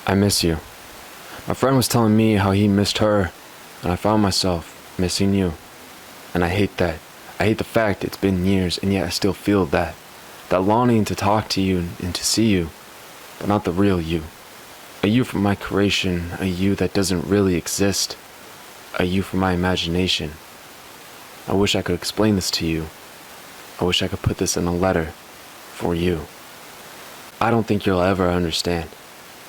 I miss you. My friend was telling me how he missed her, and I found myself missing you. And I hate that. I hate the fact it's been years, and yet I still feel that. That longing to talk to you and to see you, but not the real you. A you from my creation, a you that doesn't really exist. A you from my imagination. I wish I could explain this to you. I wish I could put this in a letter for you. I don't think you'll ever understand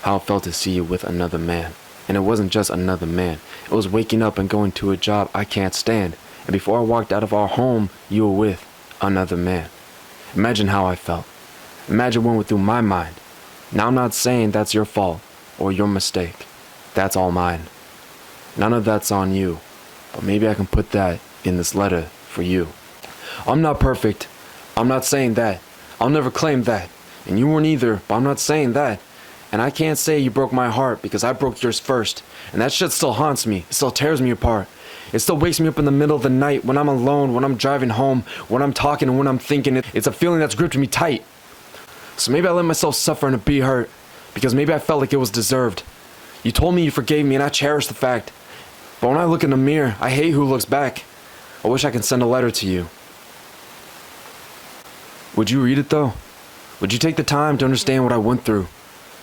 how it felt to see you with another man. And it wasn't just another man. It was waking up and going to a job I can't stand. And before I walked out of our home, you were with another man. Imagine how I felt. Imagine what went through my mind. Now I'm not saying that's your fault or your mistake. That's all mine. None of that's on you. But maybe I can put that in this letter for you. I'm not perfect. I'm not saying that. I'll never claim that. And you weren't either, but I'm not saying that. And I can't say you broke my heart because I broke yours first. And that shit still haunts me. It still tears me apart. It still wakes me up in the middle of the night when I'm alone, when I'm driving home, when I'm talking and when I'm thinking. It's a feeling that's gripped me tight. So maybe I let myself suffer and be hurt because maybe I felt like it was deserved. You told me you forgave me and I cherish the fact. But when I look in the mirror, I hate who looks back. I wish I could send a letter to you. Would you read it though? Would you take the time to understand what I went through?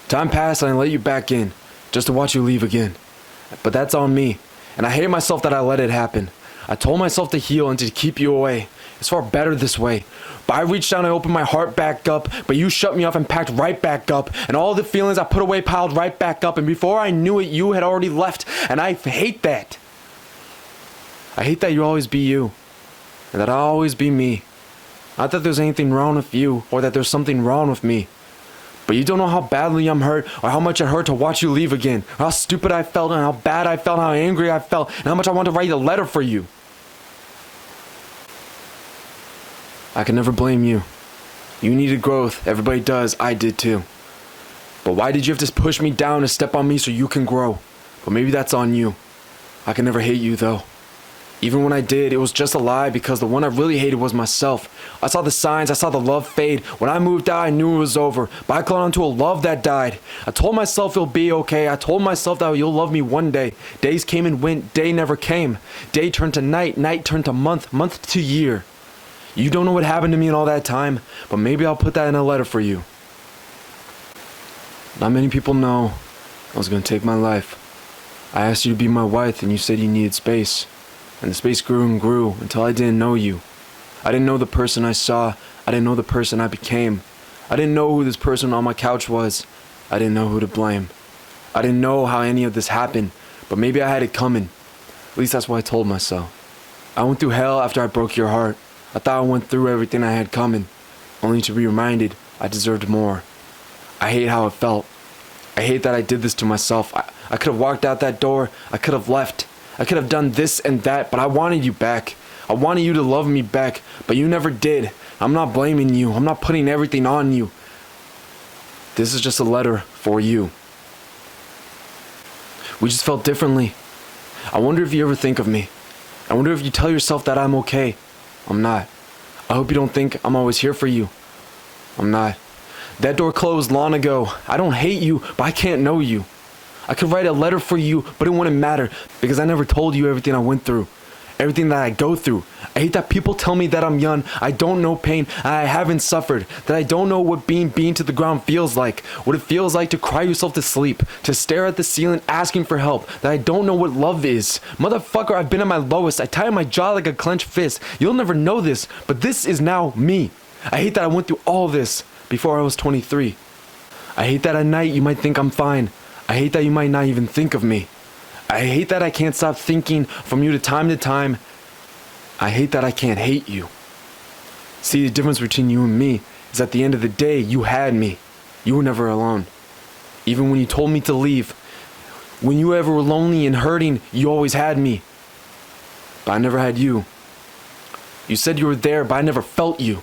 Time passed and I let you back in, just to watch you leave again. But that's on me, and I hate myself that I let it happen. I told myself to heal and to keep you away. It's far better this way. But I reached down and opened my heart back up, but you shut me off and packed right back up. And all the feelings I put away piled right back up, and before I knew it, you had already left, and I hate that. I hate that you'll always be you, and that I'll always be me. Not that there's anything wrong with you, or that there's something wrong with me. But you don't know how badly I'm hurt, or how much it hurt to watch you leave again, or how stupid I felt, and how bad I felt, how angry I felt, and how much I want to write a letter for you. I can never blame you. You needed growth, everybody does, I did too. But why did you have to push me down and step on me so you can grow? But maybe that's on you. I can never hate you though. Even when I did, it was just a lie because the one I really hated was myself. I saw the signs, I saw the love fade. When I moved out, I knew it was over. But I clung onto a love that died. I told myself it'll be okay. I told myself that you'll love me one day. Days came and went, day never came. Day turned to night, night turned to month, month to year. You don't know what happened to me in all that time, but maybe I'll put that in a letter for you. Not many people know I was gonna take my life. I asked you to be my wife and you said you needed space. And the space grew and grew until I didn't know you. I didn't know the person I saw. I didn't know the person I became. I didn't know who this person on my couch was. I didn't know who to blame. I didn't know how any of this happened, but maybe I had it coming. At least that's what I told myself. I went through hell after I broke your heart. I thought I went through everything I had coming, only to be reminded I deserved more. I hate how it felt. I hate that I did this to myself. I could have walked out that door. I could have left. I could have done this and that, but I wanted you back. I wanted you to love me back, but you never did. I'm not blaming you. I'm not putting everything on you. This is just a letter for you. We just felt differently. I wonder if you ever think of me. I wonder if you tell yourself that I'm okay. I'm not. I hope you don't think I'm always here for you. I'm not. That door closed long ago. I don't hate you, but I can't know you. I could write a letter for you, but it wouldn't matter because I never told you everything I went through, everything that I go through. I hate that people tell me that I'm young, I don't know pain, I haven't suffered, that I don't know what being to the ground feels like, what it feels like to cry yourself to sleep, to stare at the ceiling asking for help, that I don't know what love is. Motherfucker, I've been at my lowest, I tie my jaw like a clenched fist. You'll never know this, but this is now me. I hate that I went through all this before I was 23. I hate that at night you might think I'm fine. I hate that you might not even think of me. I hate that I can't stop thinking from you to time. I hate that I can't hate you. See, the difference between you and me is at the end of the day, you had me. You were never alone. Even when you told me to leave, when you ever were lonely and hurting, you always had me. But I never had you. You said you were there, but I never felt you.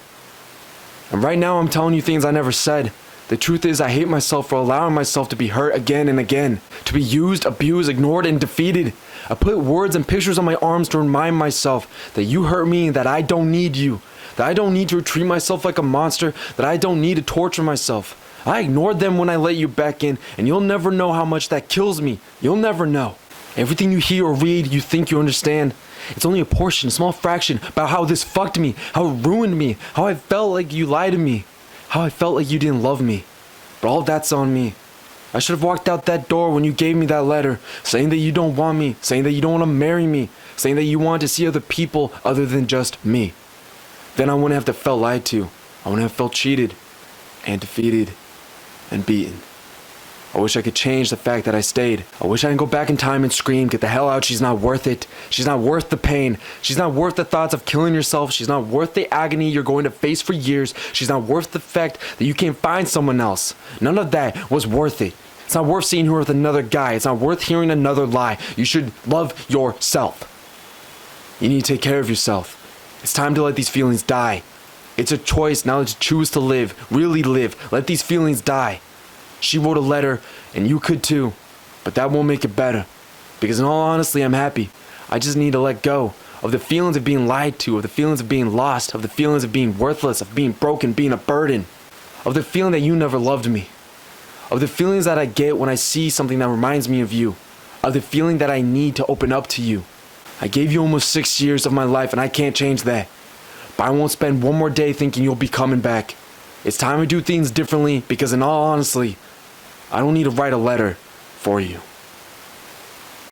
And right now I'm telling you things I never said. The truth is I hate myself for allowing myself to be hurt again and again, to be used, abused, ignored, and defeated. I put words and pictures on my arms to remind myself that you hurt me and that I don't need you, that I don't need to treat myself like a monster, that I don't need to torture myself. I ignored them when I let you back in, and you'll never know how much that kills me. You'll never know. Everything you hear or read, you think you understand. It's only a portion, a small fraction, about how this fucked me, how it ruined me, how I felt like you lied to me, how I felt like you didn't love me. But all that's on me. I should have walked out that door when you gave me that letter, saying that you don't want me, saying that you don't want to marry me, saying that you want to see other people other than just me. Then I wouldn't have to felt lied to. I wouldn't have felt cheated and defeated and beaten. I wish I could change the fact that I stayed. I wish I could go back in time and scream, get the hell out, she's not worth it. She's not worth the pain. She's not worth the thoughts of killing yourself. She's not worth the agony you're going to face for years. She's not worth the fact that you can't find someone else. None of that was worth it. It's not worth seeing her with another guy. It's not worth hearing another lie. You should love yourself. You need to take care of yourself. It's time to let these feelings die. It's a choice now to choose to live, really live. Let these feelings die. She wrote a letter, and you could too, but that won't make it better. Because in all honesty, I'm happy. I just need to let go of the feelings of being lied to, of the feelings of being lost, of the feelings of being worthless, of being broken, being a burden, of the feeling that you never loved me, of the feelings that I get when I see something that reminds me of you, of the feeling that I need to open up to you. I gave you almost 6 years of my life, and I can't change that. But I won't spend one more day thinking you'll be coming back. It's time to do things differently because in all honesty, I don't need to write a letter for you.